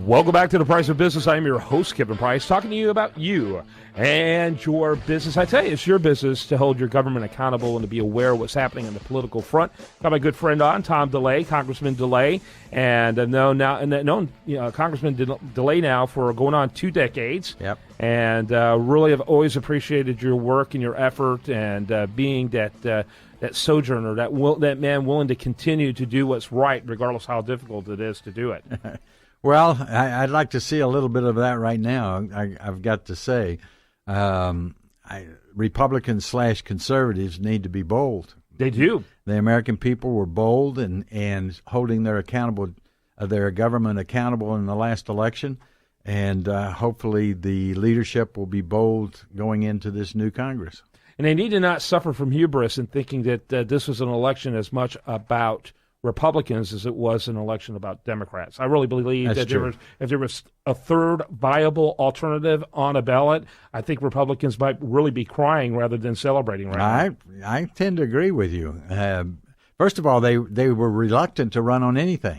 Welcome back to The Price of Business. I am your host, Kevin Price, talking to you about you and your business. I tell you, it's your business to hold your government accountable and to be aware of what's happening on the political front. Got my good friend on, Tom DeLay, Congressman DeLay, and known Congressman DeLay now for going on 2 decades. Yep. And really have always appreciated your work and your effort and being that sojourner, that man willing to continue to do what's right, regardless how difficult it is to do it. Well, I'd like to see a little bit of that right now. I've got to say, Republicans/conservatives need to be bold. They do. The American people were bold and holding their government accountable in the last election, and hopefully the leadership will be bold going into this new Congress. And they need to not suffer from hubris in thinking that this was an election as much about Republicans as it was an election about Democrats. I really believe that if there was a third viable alternative on a ballot, I think Republicans might really be crying rather than celebrating right now. I tend to agree with you. First of all, they were reluctant to run on anything.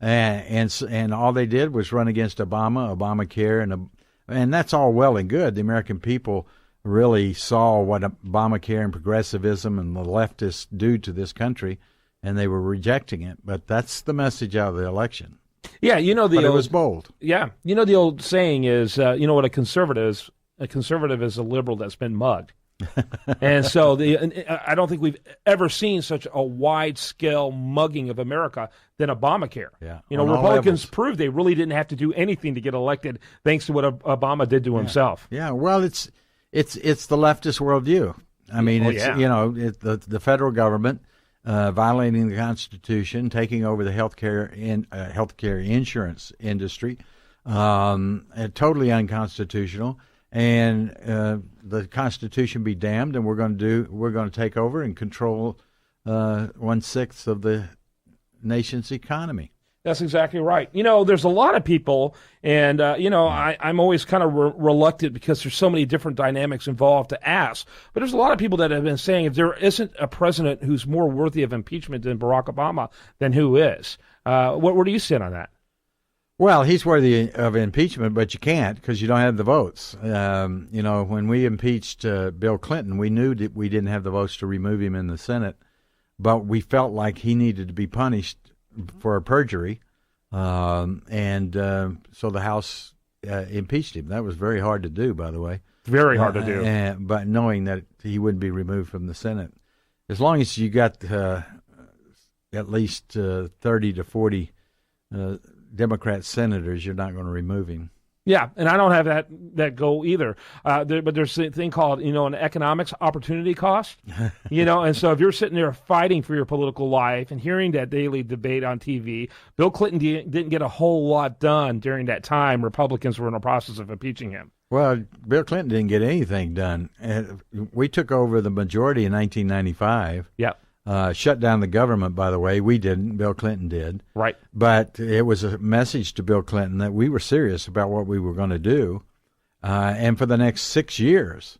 And all they did was run against Obamacare, and that's all well and good. The American people really saw what Obamacare and progressivism and the leftists do to this country, and they were rejecting it. But that's the message out of the election. Yeah, it was bold. Yeah, the old saying is, what a conservative is? A conservative is a liberal that's been mugged. And so I don't think we've ever seen such a wide-scale mugging of America than Obamacare. Yeah, Republicans proved they really didn't have to do anything to get elected thanks to what Obama did to himself. Yeah, well, it's the leftist worldview. I mean, the federal government violating the Constitution, taking over the healthcare insurance industry, totally unconstitutional. And the Constitution be damned, and we're going to take over and control 1/6 of the nation's economy. That's exactly right. There's a lot of people, and, I'm always kind of reluctant because there's so many different dynamics involved to ask. But there's a lot of people that have been saying if there isn't a president who's more worthy of impeachment than Barack Obama, then who is? Where do you sit on that? Well, he's worthy of impeachment, but you can't because you don't have the votes. When we impeached Bill Clinton, we knew that we didn't have the votes to remove him in the Senate, but we felt like he needed to be punished for perjury, so the House impeached him. That was very hard to do, by the way. Very hard to do. But knowing that he wouldn't be removed from the Senate. As long as you got at least 30 to 40 Democrat senators, you're not going to remove him. Yeah, and I don't have that goal either. But there's a thing called, an economics opportunity cost. And so if you're sitting there fighting for your political life and hearing that daily debate on TV, Bill Clinton didn't get a whole lot done during that time. Republicans were in the process of impeaching him. Well, Bill Clinton didn't get anything done. We took over the majority in 1995. Yeah. Shut down the government, by the way. We didn't. Bill Clinton did. Right. But it was a message to Bill Clinton that we were serious about what we were going to do. And for the next 6 years,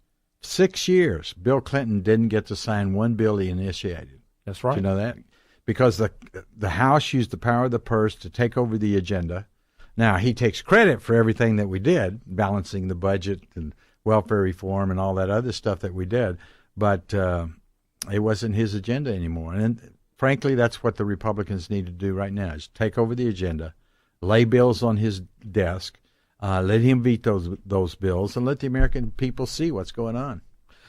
Bill Clinton didn't get to sign one bill he initiated. That's right. Did you know that? Because the House used the power of the purse to take over the agenda. Now, he takes credit for everything that we did, balancing the budget and welfare reform and all that other stuff that we did. But it wasn't his agenda anymore. And frankly, that's what the Republicans need to do right now, is take over the agenda, lay bills on his desk, let him veto those bills, and let the American people see what's going on.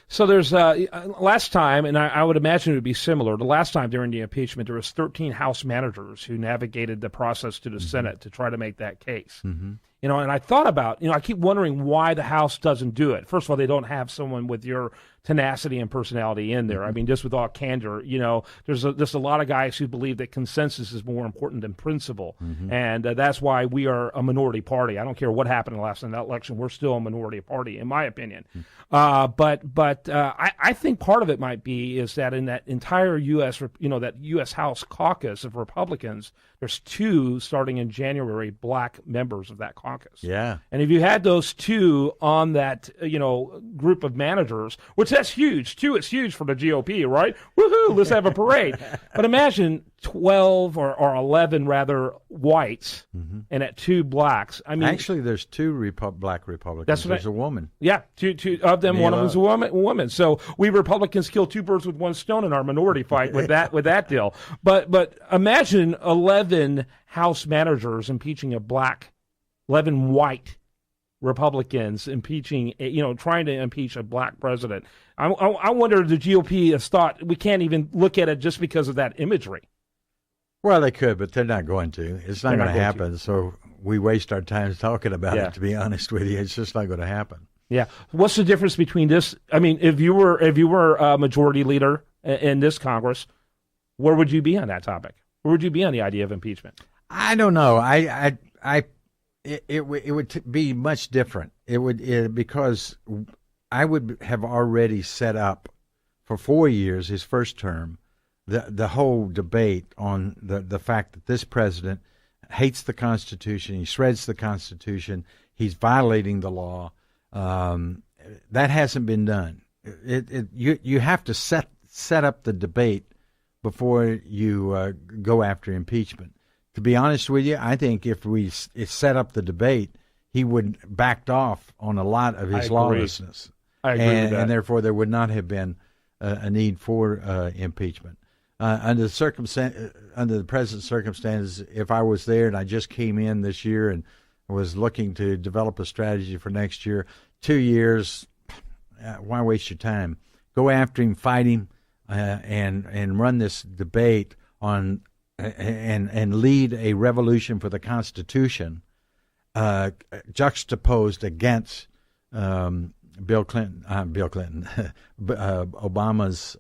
So there's last time, and I would imagine it would be similar. The last time during the impeachment, there was 13 House managers who navigated the process to the Senate to try to make that case. Mm-hmm. And I thought about, I keep wondering why the House doesn't do it. First of all, they don't have someone with your tenacity and personality in there. I mean, just with all candor, there's a lot of guys who believe that consensus is more important than principle. Mm-hmm. And that's why we are a minority party. I don't care what happened in the last election. We're still a minority party, in my opinion. Mm-hmm. But I think part of it might be is that in that entire U.S., that U.S. House caucus of Republicans, there's 2 starting in January black members of that caucus. caucus. Yeah. And if you had those two on that, group of managers, which that's huge, too, it's huge for the GOP, right? Woohoo, let's have a parade. But imagine 12 or 11, rather, whites and at 2 blacks. I mean, actually, there's 2 black Republicans. There's a woman. Yeah, two of them. One of them is a woman. So we Republicans kill 2 birds with 1 stone in our minority fight with that deal. But imagine 11 House managers impeaching 11 white Republicans impeaching, trying to impeach a black president. I wonder if the GOP has thought we can't even look at it just because of that imagery. Well, they could, but they're not going to. It's not going to happen. So we waste our time talking about it, to be honest with you. It's just not going to happen. Yeah. What's the difference between this? I mean, if you were a majority leader in this Congress, where would you be on that topic? Where would you be on the idea of impeachment? I don't know. It would be much different. Because I would have already set up for 4 years, his first term, the whole debate on the fact that this president hates the Constitution, he shreds the Constitution, he's violating the law. That hasn't been done. You have to set up the debate before you go after impeachment. To be honest with you, I think if we set up the debate, he would backed off on a lot of his lawlessness. I agree with that. And therefore there would not have been a need for impeachment. Under the present circumstances, if I was there and I just came in this year and was looking to develop a strategy for next year, 2 years, why waste your time? Go after him, fight him, and run this debate on and lead a revolution for the Constitution, juxtaposed against Obama's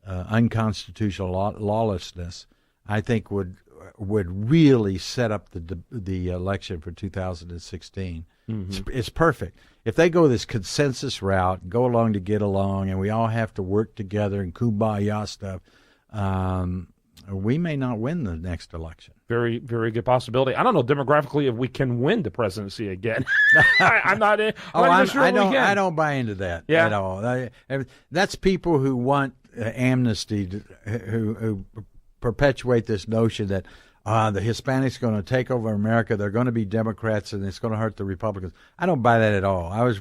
unconstitutional lawlessness, I think would really set up the election for 2016. It's perfect. If they go this consensus route, go along to get along, and we all have to work together and kumbaya stuff, we may not win the next election. Very, very good possibility. I don't know demographically if we can win the presidency again. I'm not sure we can. I don't buy into that at all. That's people who want amnesty, who perpetuate this notion that the Hispanics are going to take over America. They're going to be Democrats, and it's going to hurt the Republicans. I don't buy that at all. I was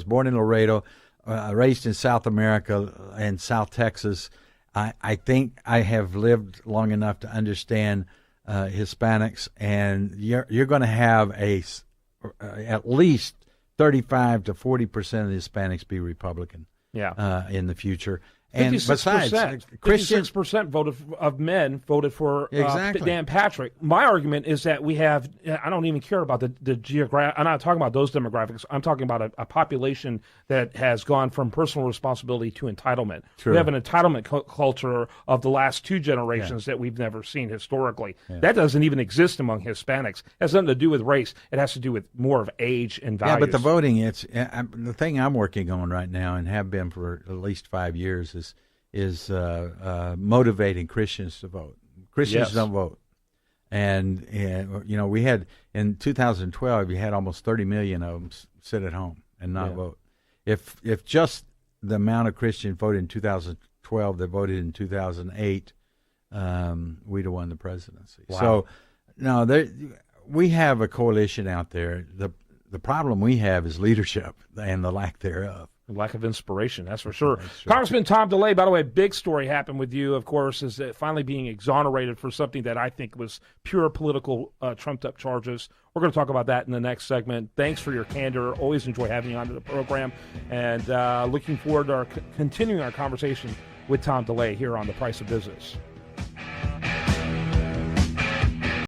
born in Laredo, raised in South America and South Texas. I think I have lived long enough to understand Hispanics, and you're going to have at least 35 to 40% of the Hispanics be Republican. In the future. And 56%, besides, Christians, 56% of men voted for Dan Patrick. My argument is that we have, I don't even care about the geographic, I'm not talking about those demographics. I'm talking about a population that has gone from personal responsibility to entitlement. True. We have an entitlement culture of the last 2 generations that we've never seen historically. That doesn't even exist among Hispanics. It has nothing to do with race. It has to do with more of age and values. Yeah, but the voting, the thing I'm working on right now and have been for at least 5 years is motivating Christians to vote. Christians don't vote. And we had, in 2012, you had almost 30 million of them sit at home and not vote. If just the amount of Christians voted in 2012 that voted in 2008, we'd have won the presidency. Wow. So, no, we have a coalition out there. The problem we have is leadership and the lack thereof. Lack of inspiration, that's for sure. Congressman Tom DeLay, by the way, big story happened with you, of course, is finally being exonerated for something that I think was pure political trumped-up charges. We're going to talk about that in the next segment. Thanks for your candor. Always enjoy having you on the program. And looking forward to continuing our conversation with Tom DeLay here on The Price of Business.